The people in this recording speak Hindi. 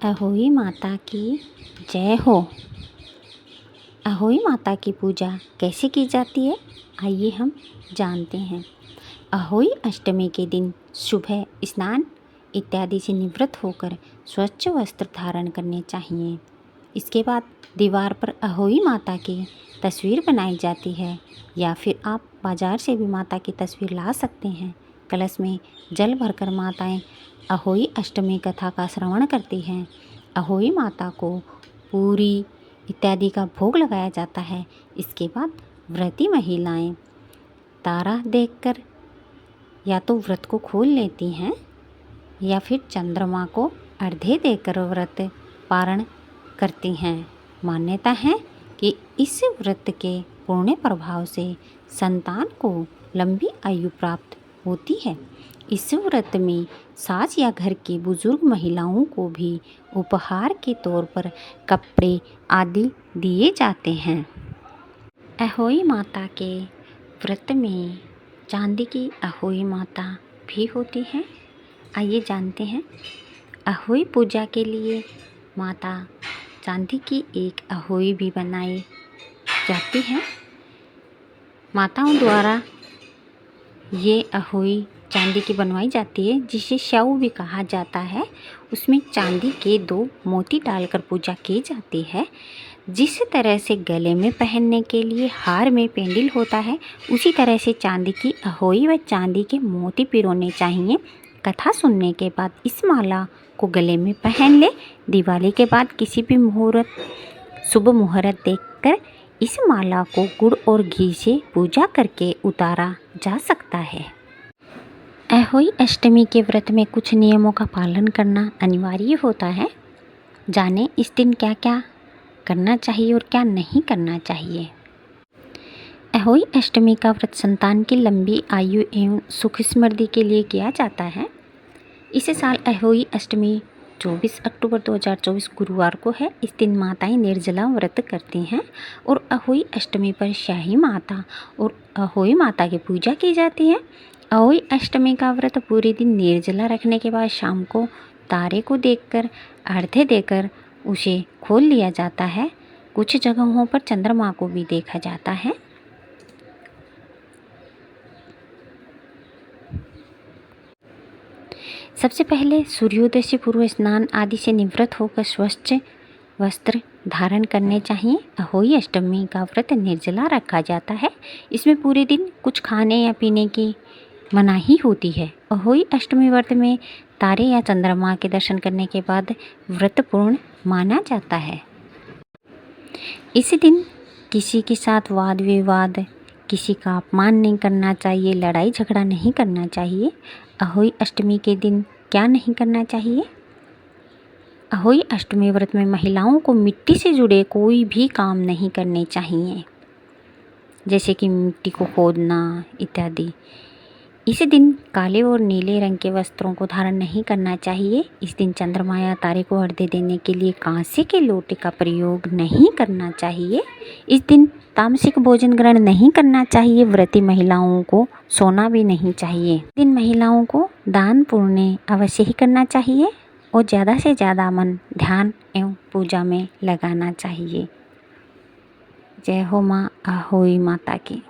अहोई माता की जय हो। अहोई माता की पूजा कैसे की जाती है, आइए हम जानते हैं। अहोई अष्टमी के दिन सुबह स्नान इत्यादि से निवृत्त होकर स्वच्छ वस्त्र धारण करने चाहिए। इसके बाद दीवार पर अहोई माता की तस्वीर बनाई जाती है, या फिर आप बाज़ार से भी माता की तस्वीर ला सकते हैं। कलश में जल भरकर माताएं अहोई अष्टमी कथा का श्रवण करती हैं। अहोई माता को पूरी इत्यादि का भोग लगाया जाता है। इसके बाद व्रती महिलाएं तारा देखकर या तो व्रत को खोल लेती हैं, या फिर चंद्रमा को अर्घ्य देकर व्रत पारण करती हैं। मान्यता है कि इस व्रत के पुण्य प्रभाव से संतान को लंबी आयु प्राप्त होती है। इस व्रत में सास या घर की बुजुर्ग महिलाओं को भी उपहार के तौर पर कपड़े आदि दिए जाते हैं। अहोई माता के व्रत में चांदी की अहोई माता भी होती है। आइए जानते हैं। अहोई पूजा के लिए माता चांदी की एक अहोई भी बनाई जाती है। माताओं द्वारा ये अहोई चांदी की बनवाई जाती है, जिसे शव भी कहा जाता है। उसमें चांदी के 2 मोती डालकर पूजा की जाती है। जिस तरह से गले में पहनने के लिए हार में पेंडिल होता है, उसी तरह से चांदी की अहोई व चांदी के मोती पिरोने चाहिए। कथा सुनने के बाद इस माला को गले में पहन ले। दिवाली के बाद किसी भी शुभ मुहूर्त देखकर इस माला को गुड़ और घी से पूजा करके उतारा जा सकता है। अहोई अष्टमी के व्रत में कुछ नियमों का पालन करना अनिवार्य होता है। जानें इस दिन क्या क्या करना चाहिए और क्या नहीं करना चाहिए। अहोई अष्टमी का व्रत संतान की लंबी आयु एवं सुख समृद्धि के लिए किया जाता है। इस साल अहोई अष्टमी 24 अक्टूबर 2024 गुरुवार को है। इस दिन माताएं निर्जला व्रत करती हैं और अहोई अष्टमी पर शाही माता और अहोई माता की पूजा की जाती है। अहोई अष्टमी का व्रत पूरे दिन निर्जला रखने के बाद शाम को तारे को देखकर अर्घ्य देकर उसे खोल लिया जाता है। कुछ जगहों पर चंद्रमा को भी देखा जाता है। सबसे पहले सूर्योदय से पूर्व स्नान आदि से निवृत्त होकर स्वच्छ वस्त्र धारण करने चाहिए। अहोई अष्टमी का व्रत निर्जला रखा जाता है। इसमें पूरे दिन कुछ खाने या पीने की मनाही होती है। अहोई अष्टमी व्रत में तारे या चंद्रमा के दर्शन करने के बाद व्रत पूर्ण माना जाता है। इस दिन किसी के साथ वाद विवाद, किसी का अपमान नहीं करना चाहिए, लड़ाई झगड़ा नहीं करना चाहिए। अहोई अष्टमी के दिन क्या नहीं करना चाहिए? अहोई अष्टमी व्रत में महिलाओं को मिट्टी से जुड़े कोई भी काम नहीं करने चाहिए, जैसे कि मिट्टी को खोदना इत्यादि। इस दिन काले और नीले रंग के वस्त्रों को धारण नहीं करना चाहिए। इस दिन चंद्रमा या तारे को अर्घ्य देने के लिए कांसे के लोटे का प्रयोग नहीं करना चाहिए। इस दिन तामसिक भोजन ग्रहण नहीं करना चाहिए। व्रती महिलाओं को सोना भी नहीं चाहिए। इस दिन महिलाओं को दान पुण्य अवश्य ही करना चाहिए और ज़्यादा से ज़्यादा मन ध्यान एवं पूजा में लगाना चाहिए। जय हो माँ अहोई माता की।